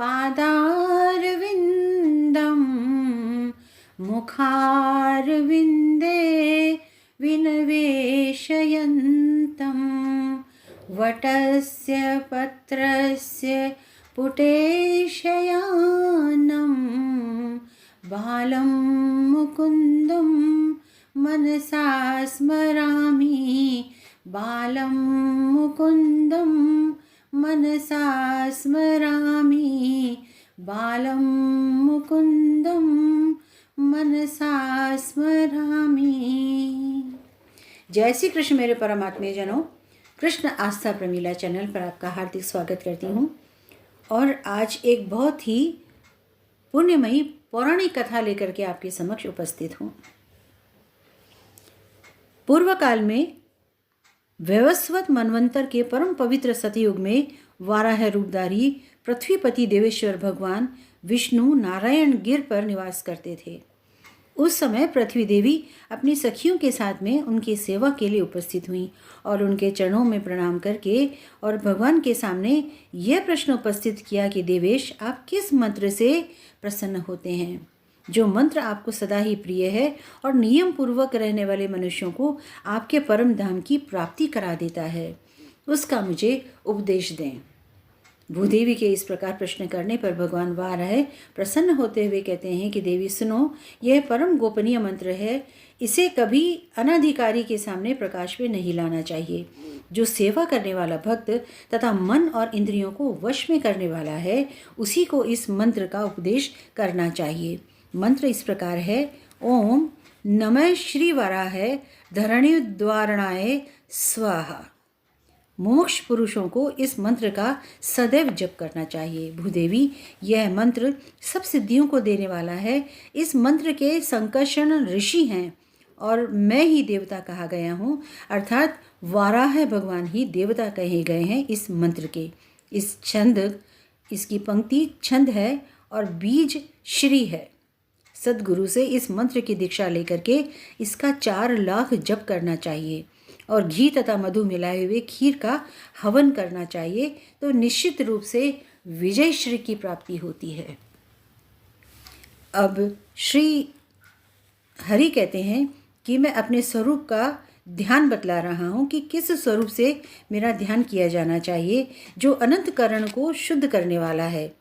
पादारविन्दं मुखारविन्दे विनिवेशयन्तं वटस्य पत्रस्य पुटेशयानं बालं मुकुन्दं मनसा स्मरामि बालं मुकुन्दं मनसा स्मरामि बालं मुकुन्दं मनसा स्मरामि। जय श्री कृष्ण मेरे परमात्मे जनों, कृष्ण आस्था प्रमीला चैनल पर आपका हार्दिक स्वागत करती हूँ। और आज एक बहुत ही पुण्यमयी पौराणिक कथा लेकर के आपके समक्ष उपस्थित हूँ। पूर्व काल में वैवस्वत मनवंतर के परम पवित्र सतयुग में वाराह रूपधारी पृथ्वीपति देवेश्वर भगवान विष्णु नारायण गिर पर निवास करते थे। उस समय पृथ्वी देवी अपनी सखियों के साथ में उनकी सेवा के लिए उपस्थित हुई और उनके चरणों में प्रणाम करके और भगवान के सामने यह प्रश्न उपस्थित किया कि देवेश, आप किस मंत्र से प्रसन्न होते हैं, जो मंत्र आपको सदा ही प्रिय है और नियम पूर्वक रहने वाले मनुष्यों को आपके परम धाम की प्राप्ति करा देता है, उसका मुझे उपदेश दें। भूदेवी के इस प्रकार प्रश्न करने पर भगवान वाराह प्रसन्न होते हुए कहते हैं कि देवी सुनो, यह परम गोपनीय मंत्र है, इसे कभी अनाधिकारी के सामने प्रकाश में नहीं लाना चाहिए। जो सेवा करने वाला भक्त तथा मन और इंद्रियों को वश में करने वाला है, उसी को इस मंत्र का उपदेश करना चाहिए। मंत्र इस प्रकार है, ओम नमः श्री वाराह धरणिद्वारणाय स्वाहा। मोक्ष पुरुषों को इस मंत्र का सदैव जप करना चाहिए। भूदेवी, यह मंत्र सब सिद्धियों को देने वाला है। इस मंत्र के संकर्षण ऋषि हैं और मैं ही देवता कहा गया हूँ, अर्थात वाराह भगवान ही देवता कहे गए हैं इस मंत्र के। इस छंद, इसकी पंक्ति छंद है और बीज श्री है। सद्गुरु से इस मंत्र की दीक्षा लेकर के इसका 4 लाख जप करना चाहिए और घी तथा मधु मिलाए हुए खीर का हवन करना चाहिए, तो निश्चित रूप से विजय श्री की प्राप्ति होती है। अब श्री हरि कहते हैं कि मैं अपने स्वरूप का ध्यान बतला रहा हूँ कि किस स्वरूप से मेरा ध्यान किया जाना चाहिए, जो अनंत करण को शुद्ध करने वाला है।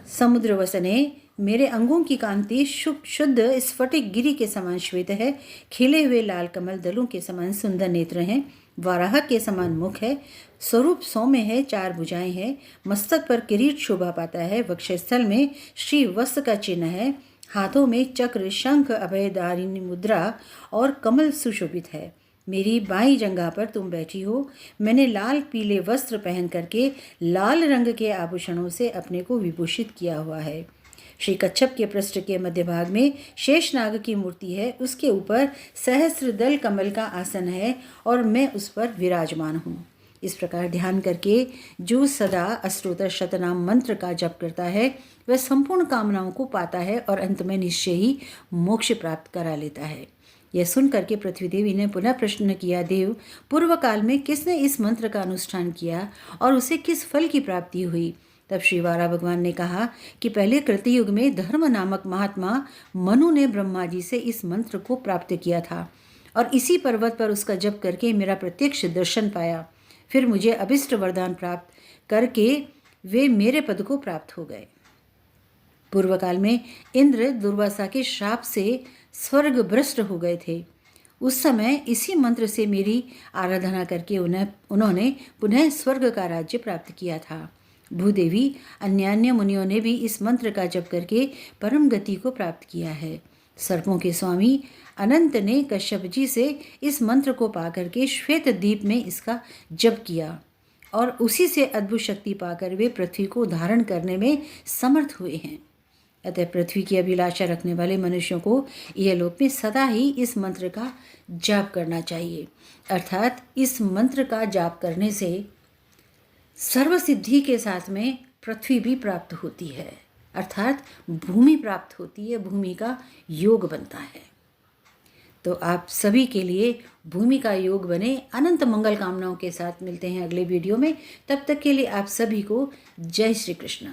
समुद्र वसने मेरे अंगों की कांति शुद्ध स्फटिक गिरी के समान श्वेत है। खिले हुए लाल कमल दलों के समान सुंदर नेत्र हैं। वाराह के समान मुख है। स्वरूप सौम्य है। 4 भुजाएं हैं। मस्तक पर किरीट शोभा पाता है। वक्षस्थल में श्री वस्त्र का चिन्ह है। हाथों में चक्र, शंख, अभयदारिणी मुद्रा और कमल सुशोभित है। मेरी बाईं जंघा पर तुम बैठी हो। मैंने लाल पीले वस्त्र पहन करके लाल रंग के आभूषणों से अपने को विभूषित किया हुआ है। श्री कच्छप के पृष्ठ के मध्य भाग में शेषनाग की मूर्ति है। उसके ऊपर सहस्त्र दल कमल का आसन है और मैं उस पर विराजमान हूँ। इस प्रकार ध्यान करके जो सदा अष्टोत्तर शतनाम मंत्र का जप करता है, वह संपूर्ण कामनाओं को पाता है और अंत में निश्चय ही मोक्ष प्राप्त करा लेता है। यह सुन करके पृथ्वी देवी ने पुनः प्रश्न किया, देव, पूर्व काल में किसने इस मंत्र का अनुष्ठान किया और उसे किस फल की प्राप्ति हुई? तब श्री वाराह भगवान ने कहा कि पहले कृतयुग में धर्म नामक महात्मा मनु ने ब्रह्मा जी से इस मंत्र को प्राप्त किया था और इसी पर्वत पर उसका जप करके मेरा प्रत्यक्ष दर्शन पाया। फिर मुझे अभिष्ट वरदान प्राप्त करके वे मेरे पद को प्राप्त हो गए। पूर्व काल में इंद्र दुर्वासा के श्राप से स्वर्ग भ्रष्ट हो गए थे। उस समय इसी मंत्र से मेरी आराधना करके उन्होंने पुनः स्वर्ग का राज्य प्राप्त किया था। भूदेवी, अन्यान्य मुनियों ने भी इस मंत्र का जप करके परम गति को प्राप्त किया है। सर्पों के स्वामी अनंत ने कश्यप जी से इस मंत्र को पा करके श्वेत द्वीप में इसका जप किया और उसी से अद्भुत शक्ति पाकर वे पृथ्वी को धारण करने में समर्थ हुए हैं। अतः पृथ्वी की अभिलाषा रखने वाले मनुष्यों को यह लोक में सदा ही इस मंत्र का जाप करना चाहिए। अर्थात इस मंत्र का जाप करने से सर्वसिद्धि के साथ में पृथ्वी भी प्राप्त होती है, अर्थात भूमि प्राप्त होती है, भूमि का योग बनता है। तो आप सभी के लिए भूमि का योग बने। अनंत मंगल कामनाओं के साथ मिलते हैं अगले वीडियो में। तब तक के लिए आप सभी को जय श्री कृष्ण।